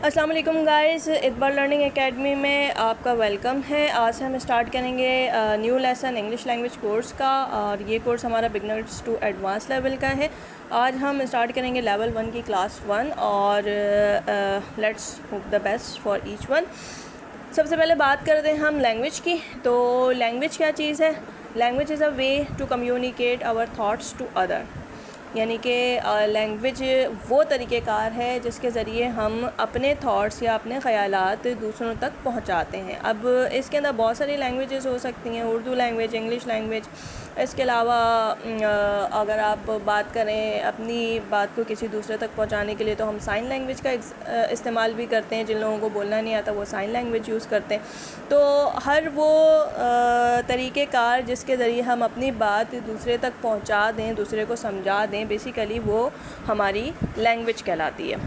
अस्सलाम वालेकुम guys, Iqbal learning academy में आपका वेलकम है। आज से हम स्टार्ट करेंगे new lesson English language course का, और ये कोर्स हमारा बिगनर्स टू एडवांस लेवल का है। आज हम स्टार्ट करेंगे लेवल 1 की क्लास 1, और let's hope the best for each one. सबसे पहले बात करते हैं हम लैंग्वेज की। तो लैंग्वेज क्या चीज़ है? Language is a way to communicate our thoughts to other, यानी कि लैंग्वेज वो तरीक़ेकार है जिसके ज़रिए हम अपने थॉट्स या अपने ख़यालात दूसरों तक पहुंचाते हैं। अब इसके अंदर बहुत सारी लैंग्वेजेस हो सकती हैं, उर्दू लैंग्वेज, इंग्लिश लैंग्वेज। इसके अलावा अगर आप बात करें अपनी बात को किसी दूसरे तक पहुंचाने के लिए, तो हम साइन लैंग्वेज का इस्तेमाल भी करते हैं। जिन लोगों को बोलना नहीं आता वो साइन लैंग्वेज यूज़ करते हैं। तो हर वो तरीक़ेकार जिसके ज़रिए हम अपनी बात दूसरे तक पहुंचा दें, दूसरे को समझा दें, बेसिकली वो हमारी लैंग्वेज कहलाती है।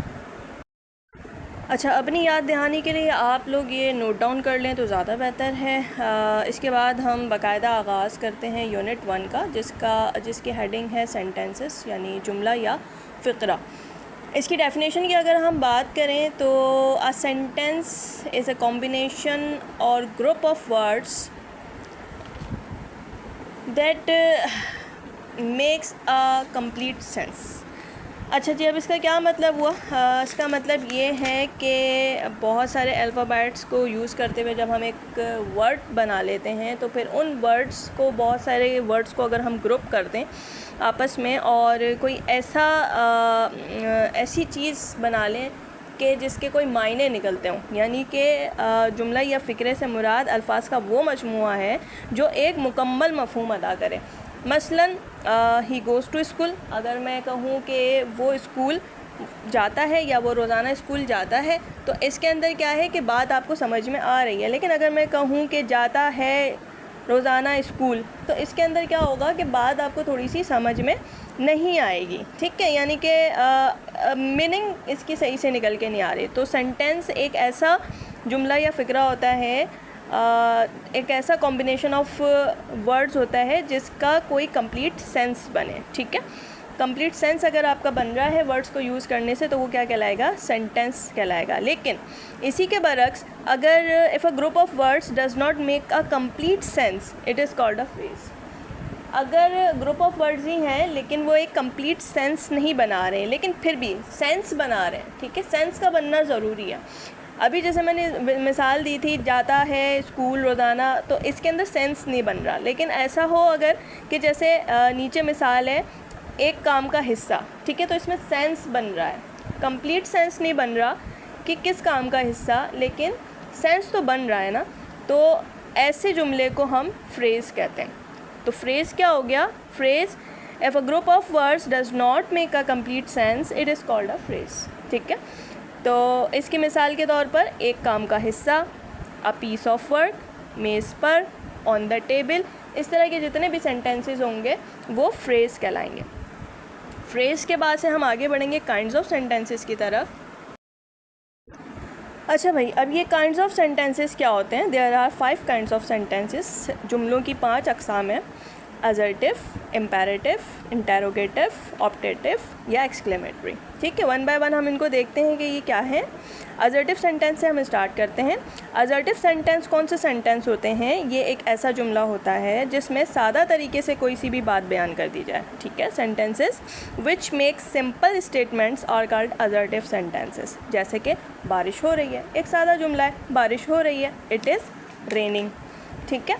अच्छा, अपनी याद दहानी के लिए आप लोग ये नोट डाउन कर लें तो ज़्यादा बेहतर है। इसके बाद हम बाकायदा आगाज़ करते हैं यूनिट 1 का, जिसकी हेडिंग है सेंटेंसेस, यानी जुमला या फ़िक्रा। इसकी डेफिनेशन की अगर हम बात करें तो a sentence is a combination or group of words that makes a complete sense. अच्छा जी, अब इसका क्या मतलब हुआ? इसका मतलब ये है कि बहुत सारे अल्फ़ाबेट्स को यूज़ करते हुए जब हम एक वर्ड बना लेते हैं, तो फिर उन वर्ड्स को, बहुत सारे वर्ड्स को अगर हम ग्रुप कर दें आपस में और कोई ऐसी चीज़ बना लें कि जिसके कोई मायने निकलते हों, यानी कि जुमला या फ़िक्रे से मुराद अल्फाज का वो मजमूआ है जो एक मुकम्मल मफ़हूम अदा करे। मसलन ही गोज़ टू स्कूल, अगर मैं कहूँ कि वो स्कूल जाता है या वो रोज़ाना स्कूल जाता है, तो इसके अंदर क्या है कि बात आपको समझ में आ रही है। लेकिन अगर मैं कहूँ कि जाता है रोज़ाना स्कूल, तो इसके अंदर क्या होगा कि बात आपको थोड़ी सी समझ में नहीं आएगी। ठीक है, यानी कि मीनिंग इसकी सही से निकल के नहीं आ रही। तो सेंटेंस एक ऐसा जुमला या फ़िक्रा होता है, एक ऐसा कॉम्बिनेशन ऑफ वर्ड्स होता है जिसका कोई कंप्लीट सेंस बने। ठीक है, कंप्लीट सेंस अगर आपका बन रहा है वर्ड्स को यूज़ करने से, तो वो क्या कहलाएगा? सेंटेंस कहलाएगा। लेकिन इसी के बरक्स, अगर if a group of words does not make a complete sense, it is called a phrase. अगर ग्रुप ऑफ वर्ड्स ही हैं लेकिन वो एक कंप्लीट सेंस नहीं बना रहे हैं, लेकिन फिर भी सेंस बना रहे हैं। ठीक है, सेंस का बनना ज़रूरी है। अभी जैसे मैंने मिसाल दी थी, जाता है स्कूल रोज़ाना, तो इसके अंदर सेंस नहीं बन रहा। लेकिन ऐसा हो अगर कि जैसे नीचे मिसाल है एक काम का हिस्सा, ठीक है, तो इसमें सेंस बन रहा है। कंप्लीट सेंस नहीं बन रहा कि किस काम का हिस्सा, लेकिन सेंस तो बन रहा है ना। तो ऐसे जुमले को हम फ्रेज़ कहते हैं। तो फ्रेज़ क्या हो गया? Phrase, if a group of words does not make a complete sense, it is called a phrase. ठीक है, तो इसकी मिसाल के तौर पर एक काम का हिस्सा, अ पीस ऑफ वर्क, मेज़ पर, ऑन द टेबल, इस तरह के जितने भी सेंटेंसेस होंगे वो फ्रेज़ कहलाएंगे। फ्रेज़ के बाद से हम आगे बढ़ेंगे काइंड्स ऑफ सेंटेंसेस की तरफ। अच्छा भाई, अब ये काइंड्स ऑफ सेंटेंसेस क्या होते हैं? There are 5 kinds of sentences. जुमलों की 5 अक़साम हैं: असर्टिव, इम्पेरेटिव, इंटेरोगेटिव, ऑप्टेटिव या एक्सक्लेमेटरी। ठीक है, वन बाय वन हम इनको देखते हैं कि ये क्या है। असर्टिव सेंटेंस से हम स्टार्ट करते हैं। असर्टिव सेंटेंस कौन से सेंटेंस होते हैं? ये एक ऐसा जुमला होता है जिसमें सादा तरीके से कोई सी भी बात बयान कर दी जाए। ठीक है, sentences which make simple statements are called assertive sentences. जैसे कि बारिश हो रही है, एक सादा जुमला है, बारिश हो रही है, इट इज़ रेनिंग। ठीक है,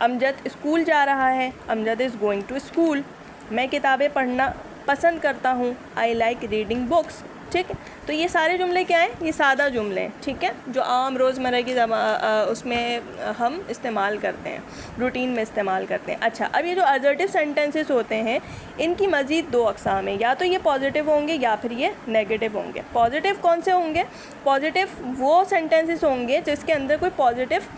अमजद स्कूल जा रहा है, Amjad is going to school. मैं किताबें पढ़ना पसंद करता हूँ, आई लाइक रीडिंग बुक्स। ठीक है, तो ये सारे जुमले क्या हैं? ये सादा जुमले हैं। ठीक है, जो आम रोज़मर्रा की उसमें हम इस्तेमाल करते हैं, रूटीन में इस्तेमाल करते हैं। अच्छा, अब ये जो असर्टिव सेंटेंसेस होते हैं, इनकी मज़ीद 2 अक़साम हैं। या तो ये पॉजिटिव होंगे या फिर ये नेगेटिव होंगे। पॉजिटिव कौन से होंगे? पॉजिटिव वो सेंटेंसेस होंगे जिसके अंदर कोई पॉजिटिव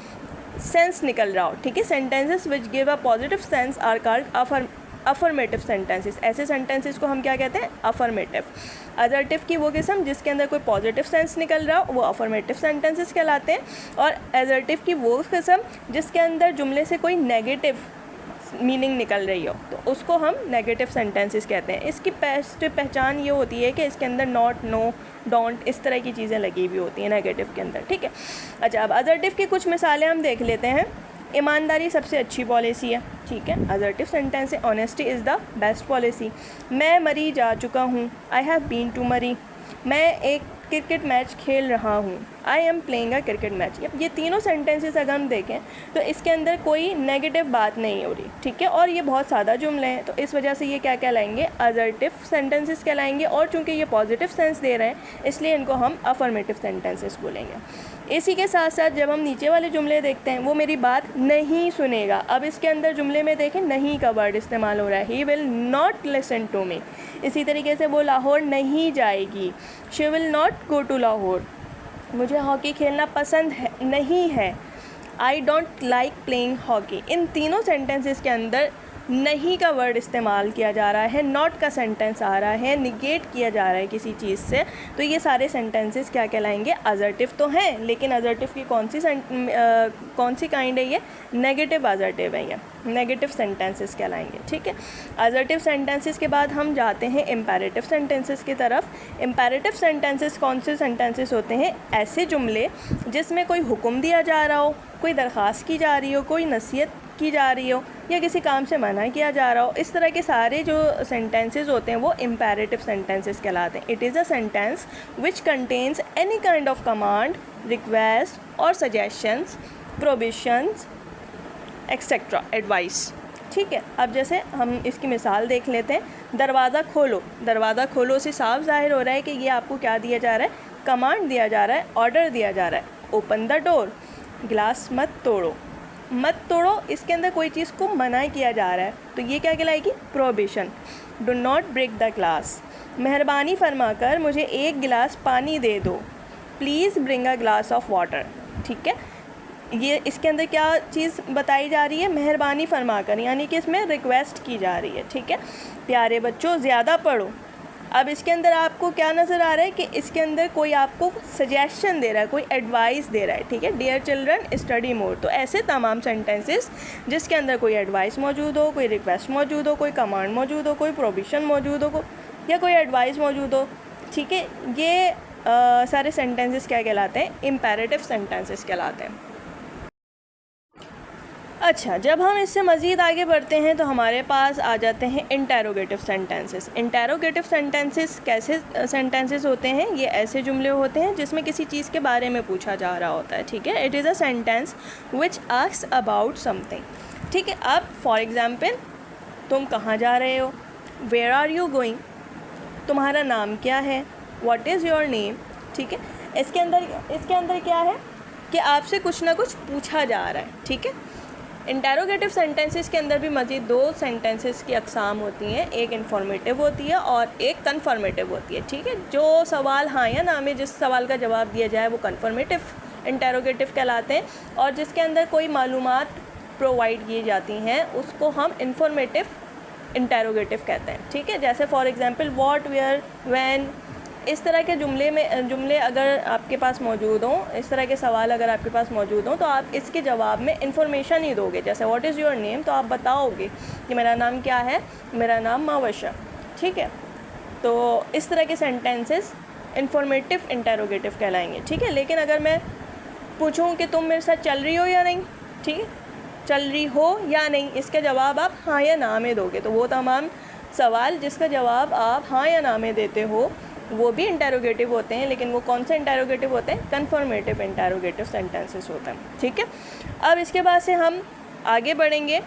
सेंस निकल रहा हो। ठीक है, sentences which give a positive sense are called affirmative sentences. ऐसे सेंटेंसेस को हम क्या कहते हैं? अफर्मेटिव। असर्टिव की वो किस्म जिसके अंदर कोई पॉजिटिव सेंस निकल रहा हो, वो अफर्मेटिव सेंटेंसेस कहलाते हैं। और असर्टिव की वो किस्म जिसके अंदर जुमले से कोई नेगेटिव मीनिंग निकल रही हो, तो उसको हम नेगेटिव सेंटेंसेस कहते हैं। इसकी बेस्ट पहचान ये होती है कि इसके अंदर नॉट, नो, डोंट इस तरह की चीज़ें लगी हुई होती हैं नेगेटिव के अंदर, ठीक है। अच्छा, अब असर्टिव की कुछ मिसालें हम देख लेते हैं। ईमानदारी सबसे अच्छी पॉलिसी है, ठीक है। असर्टिव सेंटेंस है honesty is the best policy. मैं मरी जा चुका हूँ, आई हैव बीन टू मरी। मैं एक क्रिकेट मैच खेल रहा हूँ, I am playing a cricket match. ये तीनों सेंटेंसेस अगर हम देखें तो इसके अंदर कोई नेगेटिव बात नहीं हो रही, ठीक है। और ये बहुत सादा जुमले हैं, तो इस वजह से ये क्या कहलाएंगे, असर्टिव सेंटेंसेस कहलाएंगे। और चूंकि ये पॉजिटिव सेंस दे रहे हैं इसलिए इनको हम अफर्मेटिव सेंटेंसेस बोलेंगे। इसी के साथ साथ जब हम नीचे वाले जुमले देखते हैं, वो मेरी बात नहीं सुनेगा। अब इसके अंदर जुमले में देखें नहीं का वर्ड इस्तेमाल हो रहा है, he will not listen to me. इसी तरीके से वो लाहौर नहीं जाएगी, she will not go to Lahore. मुझे हॉकी खेलना पसंद नहीं है, I don't like playing hockey. इन तीनों सेंटेंसेस के अंदर नहीं का वर्ड इस्तेमाल किया जा रहा है, नॉट का सेंटेंस आ रहा है, निगेट किया जा रहा है किसी चीज़ से, तो ये सारे सेंटेंसेस क्या कहलाएंगे, असर्टिव तो हैं, लेकिन असर्टिव की कौन सी काइंड है, ये नेगेटिव असर्टिव है, ये नेगेटिव सेंटेंसेस कहलाएंगे, ठीक है। असर्टिव सेंटेंसेस के बाद हम जाते हैं इम्पेरेटिव सेंटेंसेस की तरफ। इम्पेरेटिव सेंटेंसेस कौन से सेंटेंसेस होते हैं, ऐसे जुमले जिसमें कोई हुक्म दिया जा रहा हो, कोई दरख्वास्त की जा रही हो, कोई नसीहत की जा रही हो, या किसी काम से मना किया जा रहा हो। इस तरह के सारे जो सेंटेंसेस होते हैं वो इम्पेरेटिव सेंटेंसेस कहलाते हैं। It is a sentence which contains any kind of command, request और सजेशंस, प्रोविशंस एक्सेट्रा, एडवाइस, ठीक है। अब जैसे हम इसकी मिसाल देख लेते हैं। दरवाज़ा खोलो, दरवाज़ा खोलो से साफ ज़ाहिर हो रहा है कि ये आपको क्या दिया जा रहा है, कमांड दिया जा रहा है, ऑर्डर दिया जा रहा है। ओपन द डोर, गिलास मत तोड़ो, मत तोड़ो इसके अंदर कोई चीज़ को मना किया जा रहा है, तो ये क्या कहलाएगी, prohibition. Do not break the glass, मेहरबानी फरमाकर मुझे एक गिलास पानी दे दो, please bring a glass of water, ठीक है। ये इसके अंदर क्या चीज़ बताई जा रही है, मेहरबानी फरमाकर, यानी कि इसमें रिक्वेस्ट की जा रही है, ठीक है। प्यारे बच्चों ज़्यादा पढ़ो। अब इसके अंदर आपको क्या नज़र आ रहा है कि इसके अंदर कोई आपको सजेशन दे रहा है, कोई एडवाइस दे रहा है, ठीक है। Dear children study more. तो ऐसे तमाम सेंटेंसेस जिसके अंदर कोई एडवाइस मौजूद हो, कोई रिक्वेस्ट मौजूद हो, कोई कमांड मौजूद हो, कोई प्रोविज़न मौजूद हो या कोई एडवाइस मौजूद हो, ठीक है, ये सारे सेंटेंसेस क्या कहलाते हैं, इम्पेरेटिव सेंटेंसेस कहलाते हैं। अच्छा, जब हम इससे मज़ीद आगे बढ़ते हैं तो हमारे पास आ जाते हैं इंटेरोगेटिव सेंटेंसेस। इंटेरोगेटिव सेंटेंसेस कैसे सेंटेंसेस होते हैं, ये ऐसे जुमले होते हैं जिसमें किसी चीज़ के बारे में पूछा जा रहा होता है, ठीक है। It is a sentence which asks about something, ठीक है। अब फॉर एग्ज़ाम्पल, तुम कहाँ जा रहे हो, वेयर आर यू गोइंग, तुम्हारा नाम क्या है, व्हाट इज़ योर नेम, ठीक है। इसके अंदर क्या है कि आपसे कुछ ना कुछ पूछा जा रहा है, ठीक है। इंटेरोगेटिव सेंटेंसेस के अंदर भी मज़ीद दो सेंटेंसेस की अक़साम होती हैं, एक इन्फॉर्मेटिव होती है और एक कन्फर्मेटिव होती है, ठीक है। जो सवाल हाँ या ना में जिस सवाल का जवाब दिया जाए वो कन्फर्मेटिव इंटेरोगेटिव कहलाते हैं, और जिसके अंदर कोई मालूमात प्रोवाइड की जाती हैं उसको हम इन्फॉर्मेटिव इंटेरोगेटिव कहते हैं, ठीक है। जैसे for example what, where, when, इस तरह के जुमले अगर आपके पास मौजूद हों, इस तरह के सवाल अगर आपके पास मौजूद हों, तो आप इसके जवाब में इंफॉर्मेशन ही दोगे। जैसे व्हाट इज़ योर नेम, तो आप बताओगे कि मेरा नाम क्या है, मेरा नाम मावशा, ठीक है। तो इस तरह के सेंटेंसेस इंफॉर्मेटिव इंटेरोगेटिव कहलाएंगे, ठीक है। लेकिन अगर मैं पूछूं कि तुम मेरे साथ चल रही हो या नहीं, ठीक है, चल रही हो या नहीं, इसका जवाब आप हाँ या ना में दोगे, तो वो तमाम सवाल जिसका जवाब आप हाँ या ना में देते हो वो भी इंटेरोगेटिव होते हैं, लेकिन वो कौन से इंटेरोगेटिव होते हैं, कन्फर्मेटिव इंटेरोगेटिव सेंटेंसेस होते हैं, ठीक है। अब इसके बाद से हम आगे बढ़ेंगे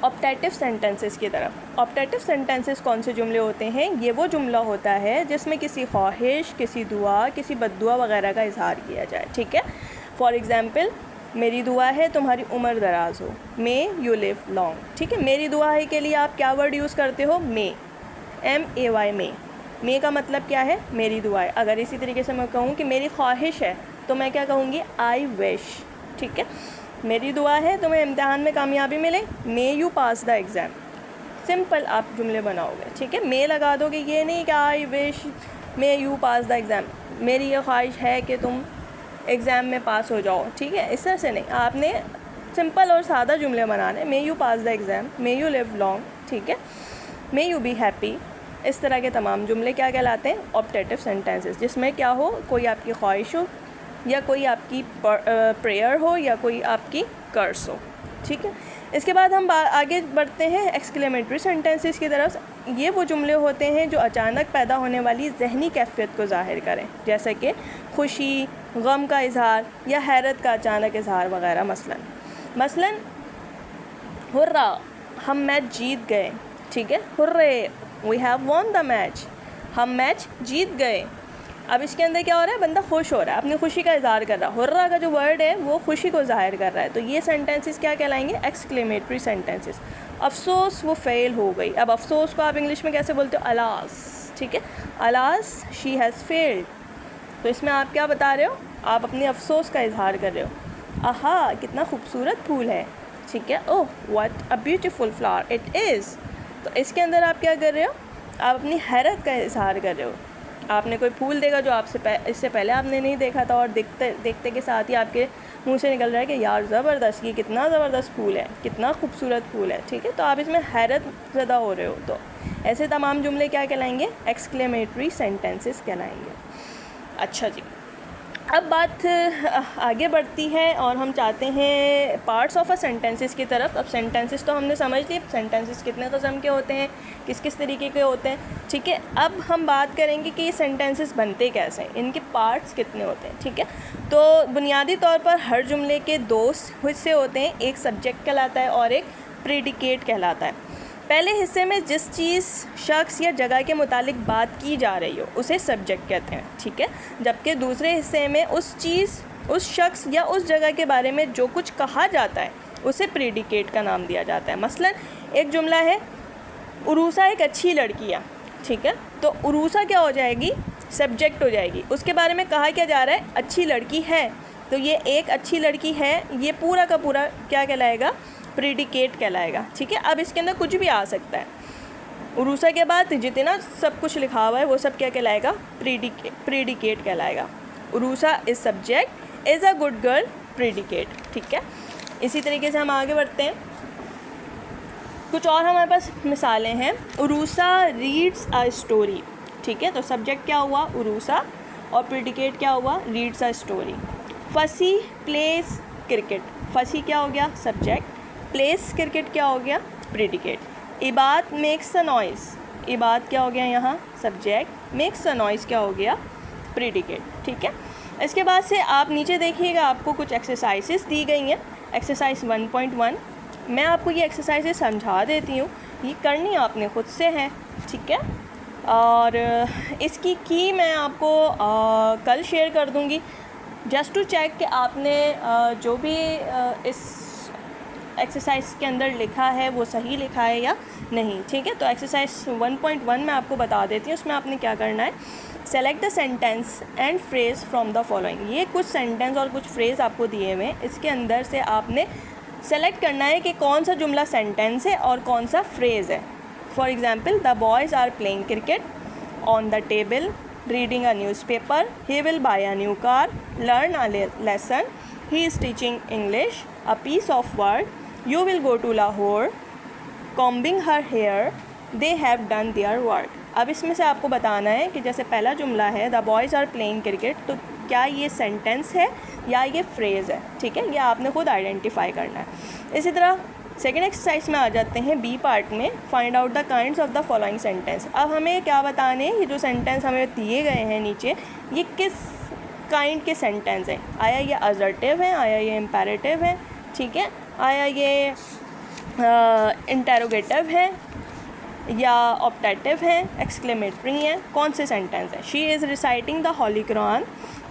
ऑप्टेटिव सेंटेंसेस की तरफ। ऑप्टेटिव सेंटेंसेस कौन से जुमले होते हैं, ये वो जुमला होता है जिसमें किसी ख्वाहिश, किसी दुआ, किसी बद्दुआ वगैरह का इजहार किया जाए, ठीक है। फॉर एग्ज़ाम्पल, मेरी दुआ है तुम्हारी उम्र दराज हो, मे यू लिव लॉन्ग, ठीक है। मेरी दुआ है के लिए आप क्या वर्ड यूज़ करते हो, मे, MAY, मे का मतलब क्या है, मेरी दुआ है। अगर इसी तरीके से मैं कहूँ कि मेरी ख्वाहिश है तो मैं क्या कहूँगी, आई विश, ठीक है। मेरी दुआ है तुम्हें इम्तिहान में कामयाबी मिले, may you pass the exam. Simple आप जुमले बनाओगे, ठीक है। मे लगा दोगे, ये नहीं कि I wish may you pass the exam, मेरी ये ख्वाहिश है कि तुम एग्ज़ाम में पास हो जाओ, ठीक है। इस तरह से नहीं, आपने सिंपल और सादा जुमले बनाने, may you pass the exam, may you live long, ठीक है, मे यू बी हैप्पी, इस तरह के तमाम जुमले क्या कहलाते हैं? ऑप्टेटिव सेंटेंसेस, जिसमें क्या हो, कोई आपकी ख्वाहिश हो या कोई आपकी प्रेयर हो या कोई आपकी कर्स हो, ठीक है। इसके बाद हम आगे बढ़ते हैं एक्सक्लेमेटरी सेंटेंसेस की तरफ। ये वो जुमले होते हैं जो अचानक पैदा होने वाली जहनी कैफियत को ज़ाहिर करें, जैसे कि खुशी, गम का इजहार या हैरत का अचानक इजहार वगैरह। मसलन हुर्रा, हम मैच जीत गए, ठीक है, hurray we have won the match, हम मैच जीत गए। अब इसके अंदर क्या हो रहा है? बंदा खुश हो रहा है, अपनी खुशी का इजहार कर रहा है। हुर्रा का जो वर्ड है वो खुशी को ज़ाहिर कर रहा है, तो ये सेंटेंसेस क्या कहलाएंगे? Exclamatory sentences. अफसोस वो फेल हो गई, अब अफसोस को आप इंग्लिश में कैसे बोलते हो? अलास, ठीक है, अलास शी हैज़ फेल्ड। तो इसमें आप क्या बता रहे हो? आप अपने अफसोस का इजहार कर रहे हो। आहा कितना खूबसूरत फूल है, ठीक है, oh what a beautiful flower it is. तो इसके अंदर आप क्या कर रहे हो? आप अपनी हैरत का इजहार कर रहे हो। आपने कोई फूल देखा जो इससे पहले आपने नहीं देखा था, और देखते देखते के साथ ही आपके मुंह से निकल रहा है कि यार ज़बरदस्त, ये कितना ज़बरदस्त फूल है, कितना खूबसूरत फूल है, ठीक है। तो आप इसमें हैरत ज़दा हो रहे हो। तो ऐसे तमाम जुमले क्या कहलाएंगे? एक्सक्लेमेटरी सेंटेंसेस कहलाएंगे। अच्छा जी, अब बात आगे बढ़ती है और हम चाहते हैं पार्ट्स ऑफ अ सेंटेंसेस की तरफ। अब सेंटेंसेस तो हमने समझ लिए, सेंटेंसेस कितने किस्म के होते हैं, किस किस तरीके के होते हैं, ठीक है। अब हम बात करेंगे कि ये सेंटेंसेस बनते कैसे हैं, इनके पार्ट्स कितने होते हैं, ठीक है। तो बुनियादी तौर पर हर जुमले के दो हिस्से होते हैं, एक सब्जेक्ट कहलाता है और एक प्रेडिकेट कहलाता है। पहले हिस्से में जिस चीज़, शख्स या जगह के मुतालिक बात की जा रही हो उसे सब्जेक्ट कहते हैं, ठीक है। जबकि दूसरे हिस्से में उस चीज़, उस शख्स या उस जगह के बारे में जो कुछ कहा जाता है उसे प्रेडिकेट का नाम दिया जाता है। मसलन एक जुमला है, उरूसा एक अच्छी लड़की है, ठीक है, तो उरूसा क्या हो जाएगी? सब्जेक्ट हो जाएगी। उसके बारे में कहा क्या जा रहा है? अच्छी लड़की है, तो ये एक अच्छी लड़की है, ये पूरा का पूरा क्या कहलाएगा? प्रेडिकेट कहलाएगा, ठीक है। अब इसके अंदर कुछ भी आ सकता है, उरूसा के बाद जितना सब कुछ लिखा हुआ है वो सब क्या कहलाएगा? प्रेडिकेट कहलाएगा। उरूसा is subject, is a good girl, predicate, ठीक है। इसी तरीके से हम आगे बढ़ते हैं। कुछ और हमारे पास मिसालें हैं। उरूसा रीड्स अ स्टोरी, ठीक है, तो सब्जेक्ट क्या हुआ? उरूसा, और प्रेडिकेट क्या हुआ? Reads a story. फसी प्लेस क्रिकेट, फसी क्या हो गया? सब्जेक्ट, प्लेस क्रिकेट क्या हो गया? प्रेडिकेट। इबाद मेक्स अ नॉइज़, इबाद क्या हो गया यहाँ? सब्जेक्ट, मेक्स अ नॉइज़ क्या हो गया? प्रेडिकेट, ठीक है। इसके बाद से आप नीचे देखिएगा, आपको कुछ एक्सरसाइजेस दी गई हैं। एक्सरसाइज 1.1, मैं आपको ये एक्सरसाइजेस समझा देती हूँ, ये करनी आपने ख़ुद से है, ठीक है। और इसकी की मैं आपको कल शेयर कर दूँगी, जस्ट टू चेक कि आपने जो भी इस एक्सरसाइज के अंदर लिखा है वो सही लिखा है या नहीं, ठीक है। तो एक्सरसाइज 1.1 मैं आपको बता देती हूँ, उसमें आपने क्या करना है? Select the sentence and phrase from the following. ये कुछ सेंटेंस और कुछ फ्रेज़ आपको दिए हुए हैं, इसके अंदर से आपने सेलेक्ट करना है कि कौन सा जुमला सेंटेंस है और कौन सा फ्रेज़ है। For example, the boys are playing cricket, on the table, reading a newspaper, he will buy a new car, learn a lesson, he is teaching English, a piece of word, you will go to Lahore, combing her hair, they have done their work। अब इसमें से आपको बताना है कि जैसे पहला जुमला है the boys are playing cricket, तो क्या ये सेंटेंस है या ये फ्रेज़ है, ठीक है, ये आपने खुद आइडेंटिफाई करना है। इसी तरह सेकेंड एक्सरसाइज में आ जाते हैं बी पार्ट में, find out the kinds of the following sentence. अब हमें क्या बताने, ये जो सेंटेंस हमें दिए गए हैं नीचे, ये किस काइंड के सेंटेंस हैं? आया ये असर्टिव है, आया ये इम्पेरेटिव है, ठीक है, आया ये इंटेरोगेटिव है या ऑप्टेटिव है, एक्सक्लेमेटरी है, कौन से सेंटेंस हैं? She is reciting the holy Quran,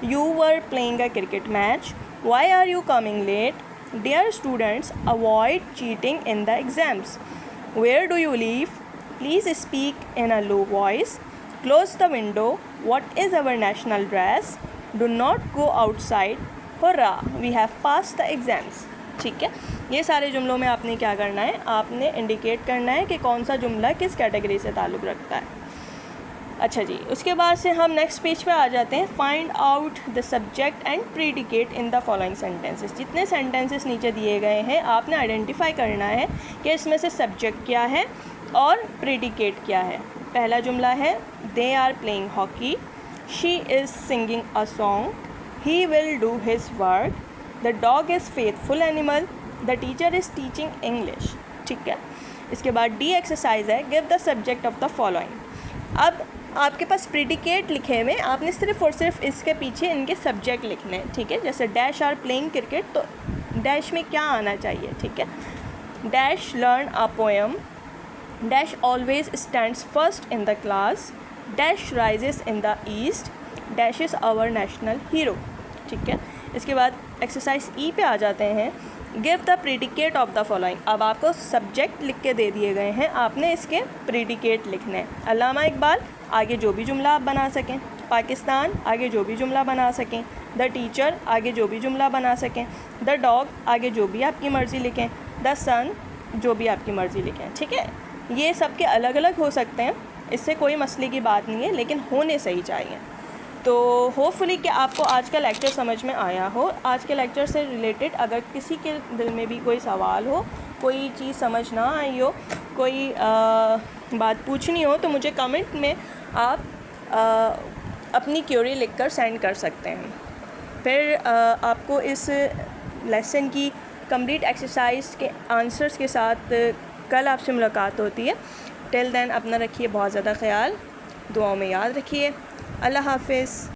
you were playing a cricket match, why are you coming late, dear students avoid cheating in the exams, where do you live, please speak in a low voice, close the window, what is our national dress, do not go outside, hurrah we have pass the exams, ठीक है। ये सारे जुमलों में आपने क्या करना है? आपने इंडिकेट करना है कि कौन सा जुमला किस कैटेगरी से ताल्लुक़ रखता है। अच्छा जी, उसके बाद से हम नेक्स्ट पेज पे आ जाते हैं। Find out the subject and predicate in the following sentences. जितने सेंटेंसेस नीचे दिए गए हैं आपने आइडेंटिफाई करना है कि इसमें से सब्जेक्ट क्या है और प्रीडिकेट क्या है। पहला जुमला है they are playing hockey, she is singing a song, he will do his work, the dog is faithful animal, the teacher is teaching English. ठीक है, इसके बाद डी एक्सरसाइज है give the subject of the following. अब आपके पास predicate लिखे हुए, आपने सिर्फ और सिर्फ इसके पीछे इनके सब्जेक्ट लिखने हैं। ठीक है, जैसे डैश आर प्लेइंग क्रिकेट, तो डैश में क्या आना चाहिए। ठीक है, dash learn a poem, dash always stands first in the class, dash rises in the east, dash is our national hero. ठीक है, इसके बाद एक्सरसाइज ई पे आ जाते हैं। Give the predicate of the following. अब आपको सब्जेक्ट लिख के दे दिए गए हैं, आपने इसके प्रीडिकेट लिखने हैं। अल्लामा इकबाल, आगे जो भी जुमला आप बना सकें। पाकिस्तान, आगे जो भी जुमला बना सकें। द टीचर, आगे जो भी जुमला बना सकें। द डॉग, आगे जो भी आपकी मर्ज़ी लिखें। द सन, जो भी आपकी मर्ज़ी लिखें। ठीक है, ये सब के अलग अलग हो सकते हैं, इससे कोई मसले की बात नहीं है, लेकिन होने सही चाहिए। तो होपफुली कि आपको आज का लेक्चर समझ में आया हो। आज के लेक्चर से रिलेटेड अगर किसी के दिल में भी कोई सवाल हो, कोई चीज़ समझ ना आई हो, कोई बात पूछनी हो, तो मुझे कमेंट में आप अपनी क्यूरी लिखकर सेंड कर सकते हैं। फिर आपको इस लेसन की कंप्लीट एक्सरसाइज के आंसर्स के साथ कल आपसे मुलाकात होती है। टिल देन अपना रखिए बहुत ज़्यादा ख्याल, दुआओं में याद रखिए। अल्लाह हाफ़िज़।